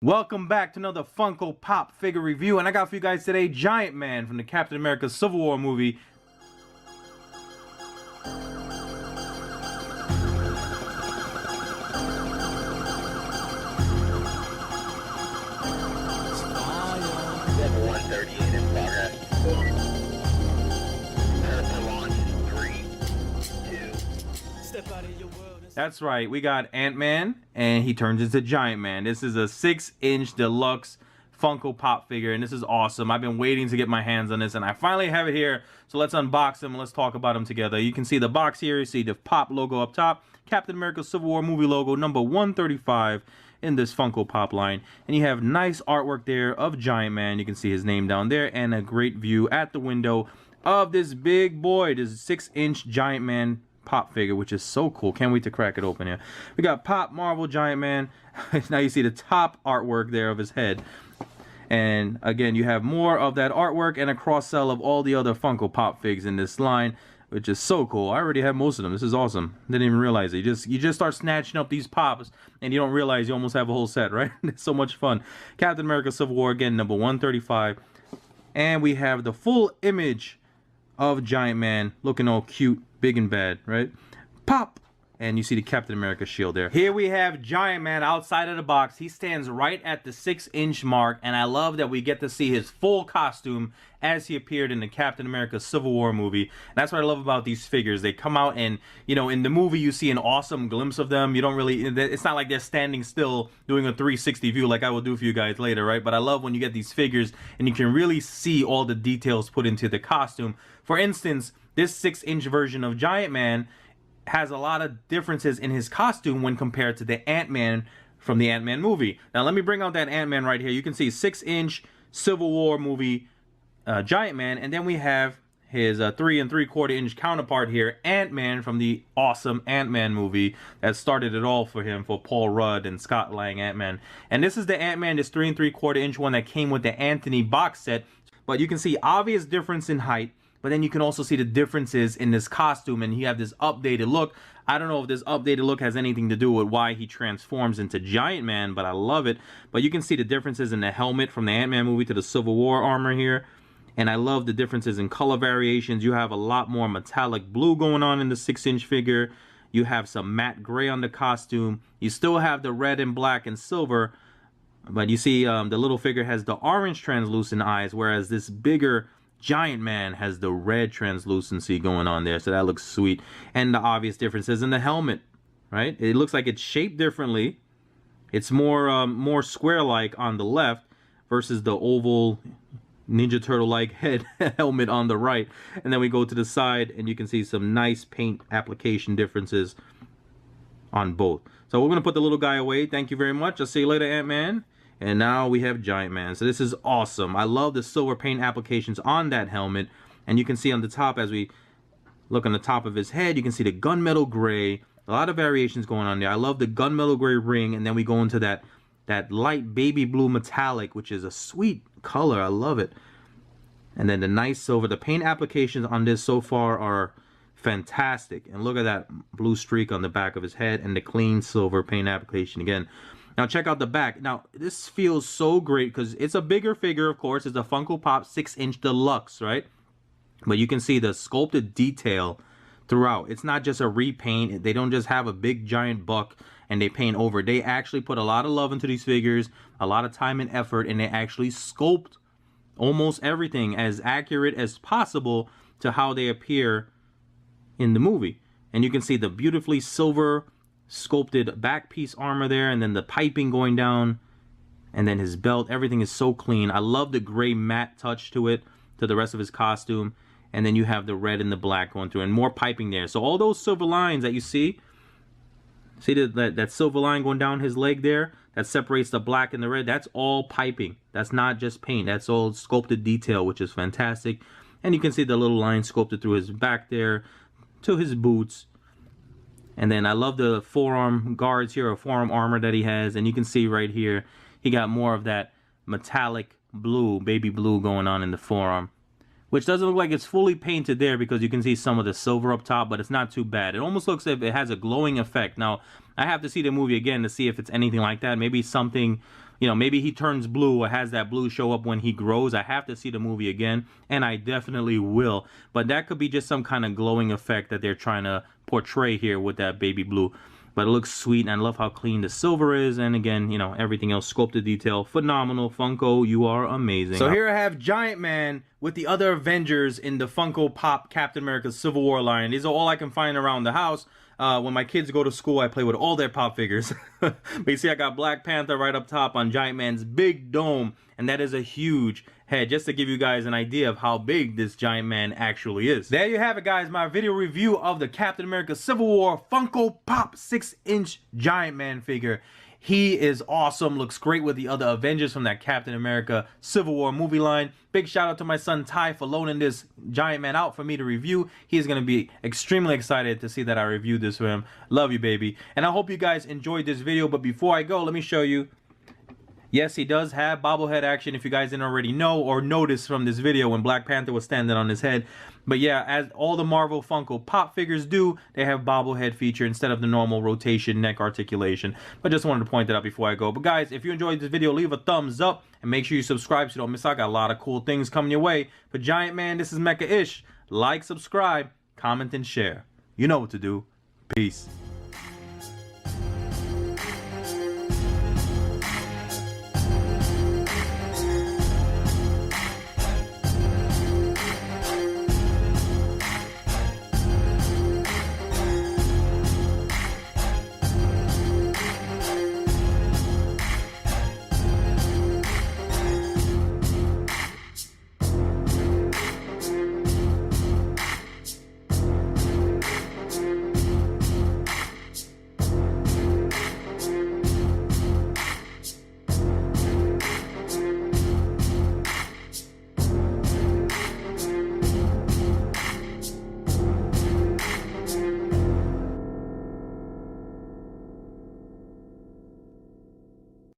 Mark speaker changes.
Speaker 1: Welcome back to another Funko Pop figure review, and I got for you guys today Giant Man from the Captain America Civil War movie.
Speaker 2: Level 138 in progress. Prepare launch in 3, 2.
Speaker 3: Step out of your world.
Speaker 1: That's right, we got Ant-Man, and he turns into Giant Man. This is a 6-inch deluxe Funko Pop figure, and this is awesome. I've been waiting to get my hands on this, and I finally have it here. So let's unbox him and let's talk about him together. You can see the box here. You see the Pop logo up top, Captain America Civil War movie logo, number 135 in this Funko Pop line. And you have nice artwork there of Giant Man. You can see his name down there, and a great view at the window of this big boy, this 6-inch Giant Man Pop figure, which is so cool. Can't wait to crack it open here. We got Pop Marvel Giant Man. Now you see the top artwork there of his head. And again, you have more of that artwork and a cross-sell of all the other Funko Pop figs in this line, which is so cool. I already have most of them. This is awesome. Didn't even realize it. You just start snatching up these pops and you don't realize you almost have a whole set, right? It's so much fun. Captain America Civil War, again, number 135. And we have the full image of Giant Man looking all cute, big and bad, right? Pop! And you see the Captain America shield there. Here we have Giant Man outside of the box. He stands right at the 6-inch mark, and I love that we get to see his full costume as he appeared in the Captain America Civil War movie. And that's what I love about these figures. They come out and, you know, in the movie you see an awesome glimpse of them. You don't really, it's not like they're standing still doing a 360 view like I will do for you guys later, right? But I love when you get these figures and you can really see all the details put into the costume. For instance, this 6-inch version of Giant Man has a lot of differences in his costume when compared to the Ant-Man from the Ant-Man movie. Now let me bring out that Ant-Man right here. You can see 6-inch Civil War movie Giant Man, and then we have his 3 3/4 inch counterpart here, Ant-Man from the awesome Ant-Man movie that started it all for him, for Paul Rudd and Scott Lang Ant-Man. And this is the Ant-Man, this 3 3/4 inch one that came with the Anthony box set. But you can see obvious difference in height. But then you can also see the differences in this costume, and you have this updated look. I don't know if this updated look has anything to do with why he transforms into Giant Man, but I love it. But you can see the differences in the helmet from the Ant-Man movie to the Civil War armor here. And I love the differences in color variations. You have a lot more metallic blue going on in the 6-inch figure. You have some matte gray on the costume. You still have the red and black and silver. But you see the little figure has the orange translucent eyes, whereas this bigger Giant Man has the red translucency going on there, so that looks sweet. And the obvious differences in the helmet, right? It looks like it's shaped differently. It's more square-like on the left versus the oval Ninja Turtle-like head helmet on the right. And then we go to the side, and you can see some nice paint application differences on both. So we're gonna put the little guy away. Thank you very much. I'll see you later, Ant-Man. And now we have Giant Man. So this is awesome. I love the silver paint applications on that helmet. And you can see on the top, as we look on the top of his head, you can see the gunmetal gray. A lot of variations going on there. I love the gunmetal gray ring. And then we go into that light baby blue metallic, which is a sweet color. I love it. And then the nice silver. The paint applications on this so far are fantastic. And look at that blue streak on the back of his head and the clean silver paint application again. Now check out the back. Now this feels so great because it's a bigger figure, of course. It's a Funko Pop 6-inch deluxe, right? But you can see the sculpted detail throughout. It's not just a repaint. They don't just have a big giant buck and they paint over. They actually put a lot of love into these figures, a lot of time and effort, and they actually sculpt almost everything as accurate as possible to how they appear in the movie. And you can see the beautifully silver sculpted back piece armor there, and then the piping going down, and then his belt. Everything is so clean. I love the gray matte touch to it, to the rest of his costume. And then you have the red and the black going through, and more piping there. So all those silver lines that you see that silver line going down his leg there that separates the black and the red, that's all piping. That's not just paint. That's all sculpted detail, which is fantastic. And you can see the little line sculpted through his back there to his boots. And then I love the forearm guards here, or forearm armor that he has. And you can see right here, he got more of that metallic blue, baby blue going on in the forearm. Which doesn't look like it's fully painted there because you can see some of the silver up top, but it's not too bad. It almost looks like it has a glowing effect. Now, I have to see the movie again to see if it's anything like that. Maybe something you know, maybe he turns blue or has that blue show up when he grows. I have to see the movie again, and I definitely will. But that could be just some kind of glowing effect that they're trying to portray here with that baby blue. But it looks sweet, and I love how clean the silver is. And again, you know, everything else, sculpted detail, phenomenal. Funko, you are amazing. So here I have Giant Man with the other Avengers in the Funko Pop Captain America Civil War line. These are all I can find around the house. When my kids go to school, I play with all their pop figures. But you see, I got Black Panther right up top on Giant Man's big dome, and that is a huge head, just to give you guys an idea of how big this Giant Man actually is. There you have it, guys, my video review of the Captain America Civil War Funko Pop 6-inch Giant Man figure. He is awesome, looks great with the other Avengers from that Captain America Civil War movie line. Big shout out to my son Ty for loaning this Giant Man out for me to review. He's going to be extremely excited to see that I reviewed this for him. Love you, baby. And I hope you guys enjoyed this video, but before I go, let me show you. Yes, he does have bobblehead action, if you guys didn't already know or notice from this video when Black Panther was standing on his head. But yeah, as all the Marvel Funko Pop figures do, they have bobblehead feature instead of the normal rotation neck articulation. But just wanted to point that out before I go. But guys, if you enjoyed this video, leave a thumbs up and make sure you subscribe so you don't miss out. I got a lot of cool things coming your way. For Giant Man, this is Mecha Ish. Like, subscribe, comment, and share. You know what to do. Peace.